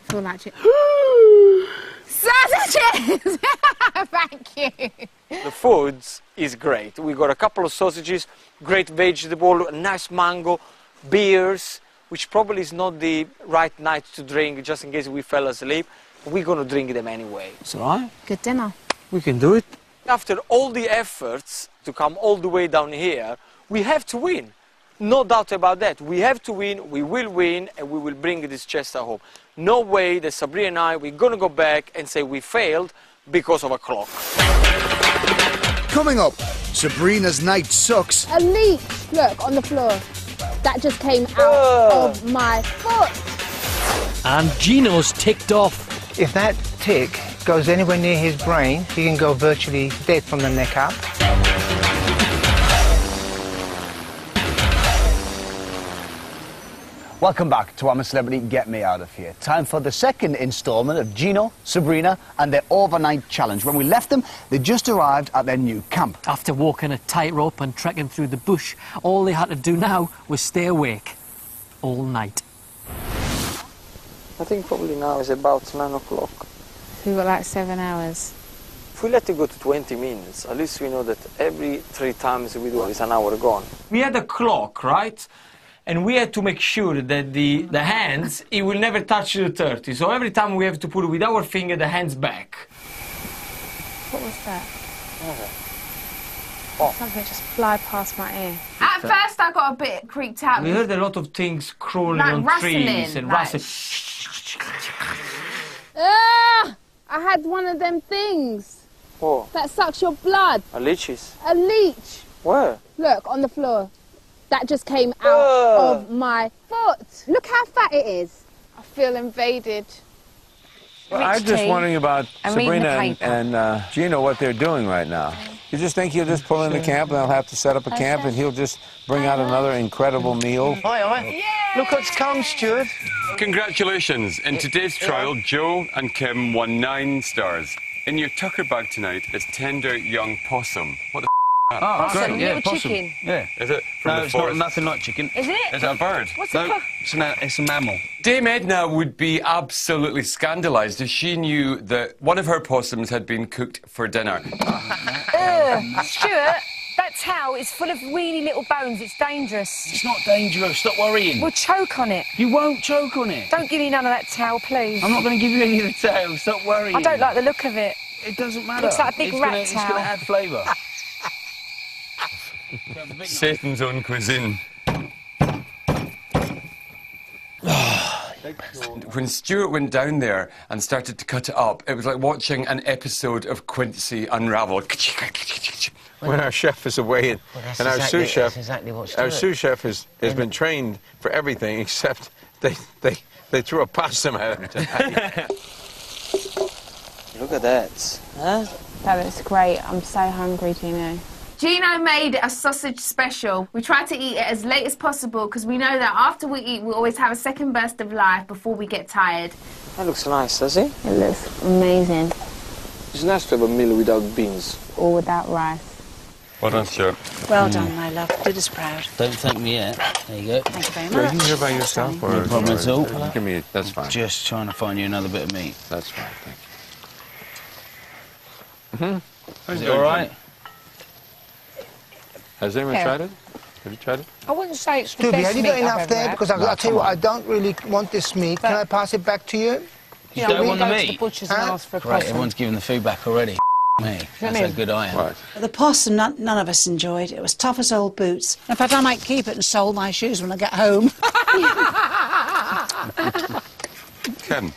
feel like it. Sausages! Thank you. The food is great. We got a couple of sausages, great vegetable, a nice mango, beers, which probably is not the right night to drink, just in case we fell asleep. We're going to drink them anyway. It's all right. Good dinner. We can do it. After all the efforts to come all the way down here, we have to win. No doubt about that. We have to win, we will win, and we will bring this chest at home. No way that Sabrina and I, we're going to go back and say we failed because of a clock. Coming up, Sabrina's night sucks. A leech, look, on the floor. That just came out of my foot. And Gino's ticked off. If that tick goes anywhere near his brain, he can go virtually dead from the neck up. Welcome back to I'm a Celebrity, Get Me Out of Here. Time for the second instalment of Gino, Sabrina and their overnight challenge. When we left them, they just arrived at their new camp. After walking a tightrope and trekking through the bush, all they had to do now was stay awake all night. I think probably now is about 9 o'clock. We've got like 7 hours. If we let it go to 20 minutes, at least we know that every 3 times we do it is an hour gone. We had a clock, right? And we had to make sure that the hands, it will never touch the 30. So every time we have to put it with our finger, the hands back. What was that? Something just fly past my ear. At first I got a bit creeped out. We heard a lot of things crawling like on rustling, trees and like... rustling. I had one of them things. Oh. That sucks your blood. A leeches. A leech. Where? Look, on the floor. That just came out of my foot. Look how fat it is. I feel invaded. Well, I'm just wondering about Sabrina and Gino, what they're doing right now. You just think he'll just pull into camp and they'll have to set up a camp and he'll just bring out another incredible meal? Hi. Look what's come, Stuart. Congratulations. In today's trial, Joe and Kim won 9 stars. In your Tucker bag tonight is tender young possum. What the Oh, possum, great, yeah, possum. Chicken. Yeah. Is it from no, the it's forest? not nothing like chicken. Is it? Is it a bird? What's no, it's a mammal. Dame Edna would be absolutely scandalised if she knew that one of her possums had been cooked for dinner. Stuart, that towel is full of weeny little bones. It's dangerous. It's not dangerous. Stop worrying. We'll choke on it. You won't choke on it. Don't give me none of that towel, please. I'm not going to give you any of the towel. Stop worrying. I don't like the look of it. It doesn't matter. Looks like a big rat towel. It's going to add flavour. Satan's own cuisine. When Stuart went down there and started to cut it up, it was like watching an episode of Quincy Unravel. When our chef is away and our sous chef, our sous chef has been trained for everything except they threw a possum at him tonight. Look at that. Huh? That looks great. I'm so hungry, Gino. Gino made a sausage special. We try to eat it as late as possible because we know that after we eat, we always have a second burst of life before we get tired. That looks nice, does it? It looks amazing. It's nice to have a meal without beans. Or without rice. Well done, Stuart. Well done, my love. Did us proud. Don't thank me yet. There you go. Thank you very Are much. you here by yourself? Or, no problem at all. Give me, that's fine. Just trying to find you another bit of meat. That's fine, thank you. Is it all right? Has anyone tried it? Have you tried it? I wouldn't say it's the Stubby, best have you meat got I've enough ever there? had. Because I'll tell you what, I don't really want this meat. Can I pass it back to you? You know, don't we want go the to the meat? butcher's and ask for a Great, possum. everyone's giving the food back already. Me. That's how good I am. Right. The possum, none of us enjoyed. It was tough as old boots. In fact, I might keep it and sole my shoes when I get home. Kim,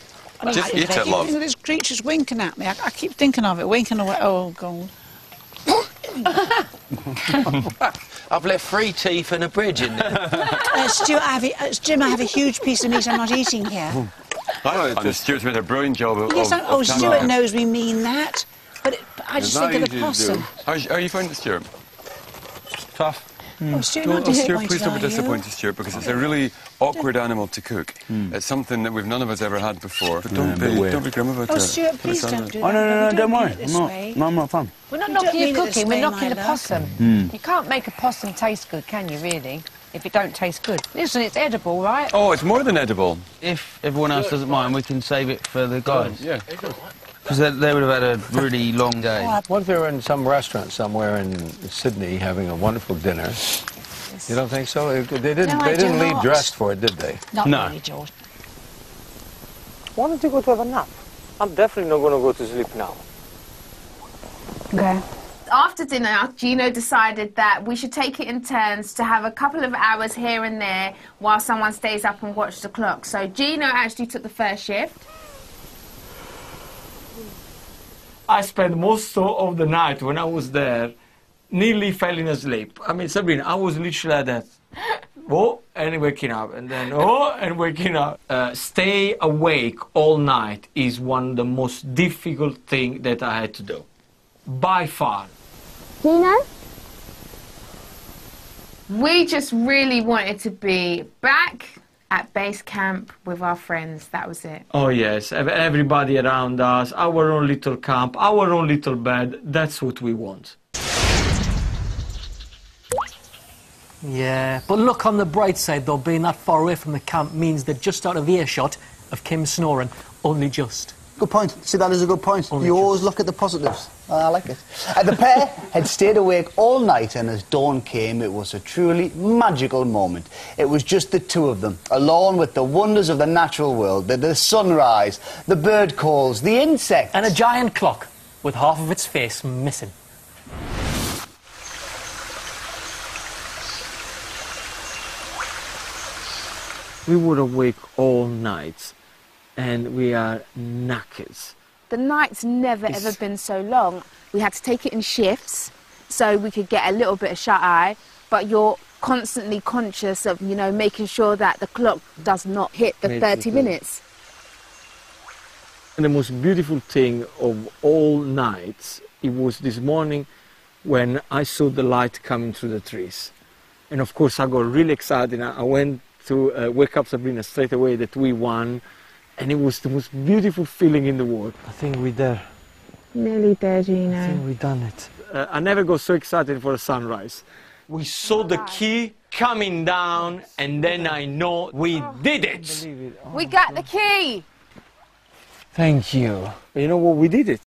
just eat it, love. This creature's winking at me. I keep thinking of it, winking away. Oh, God. I've left 3 teeth and a bridge in there. Stuart, Jim, I have a huge piece of meat I'm not eating here. And Stuart's made a brilliant job of... Yes, of Stuart knows we mean that. But I just think of the possum. How you found it, Stuart? Tough. Oh, Stuart, Oh, not Stuart, disappointed, please don't be are you? disappointed, Stuart, because it's a really awkward animal to cook. It's something that we've none of us ever had before. But don't be grim about it. Oh, Stuart, please don't do that. Oh, no, don't worry. This way. I'm not fun. We're not You don't knocking mean your it this cooking, we're way, knocking my the love. possum. You can't make a possum taste good, can you, really? if it don't taste good. Listen, it's edible, right? Oh, it's more than edible. If everyone else doesn't mind, we can save it for the guys. Yeah. Because they would have had a really long day. What if they were in some restaurant somewhere in Sydney having a wonderful dinner? Yes. You don't think so? They didn't leave dressed for it, did they? Not really, George. Why don't you go to have a nap? I'm definitely not going to go to sleep now. Okay. After dinner, Gino decided that we should take it in turns to have a couple of hours here and there while someone stays up and watch the clock. So Gino actually took the first shift. I spent most of the night when I was there nearly falling asleep. I mean, Sabrina, I was literally like that. Oh, and waking up, and then oh, and waking up. Stay awake all night is one of the most difficult things that I had to do. By far. Gino? We just really wanted to be back at base camp with our friends. That was it. Oh, yes. Everybody around us, our own little camp, our own little bed. That's what we want. Yeah, but look on the bright side, though. Being that far away from the camp means they're just out of earshot of Kim snoring. Only just. Good point. See, that is a good point. You always look at the positives. I like it. The pair had stayed awake all night, and as dawn came, it was a truly magical moment. It was just the two of them, alone with the wonders of the natural world, the sunrise, the bird calls, the insects. And a giant clock with half of its face missing. We were awake all night, and we are knackered. The night's never ever been so long. We had to take it in shifts so we could get a little bit of shut-eye, but you're constantly conscious of, you know, making sure that the clock does not hit the 30 minutes. And the most beautiful thing of all nights, it was this morning when I saw the light coming through the trees. And of course I got really excited. I went to wake up Sabrina straight away that we won. And it was the most beautiful feeling in the world. I think we're there. Nearly there, Gino. I think we've done it. I never got so excited for a sunrise. We saw the key coming down, and then I know we did it. We got the key. Thank you. You know what? We did it.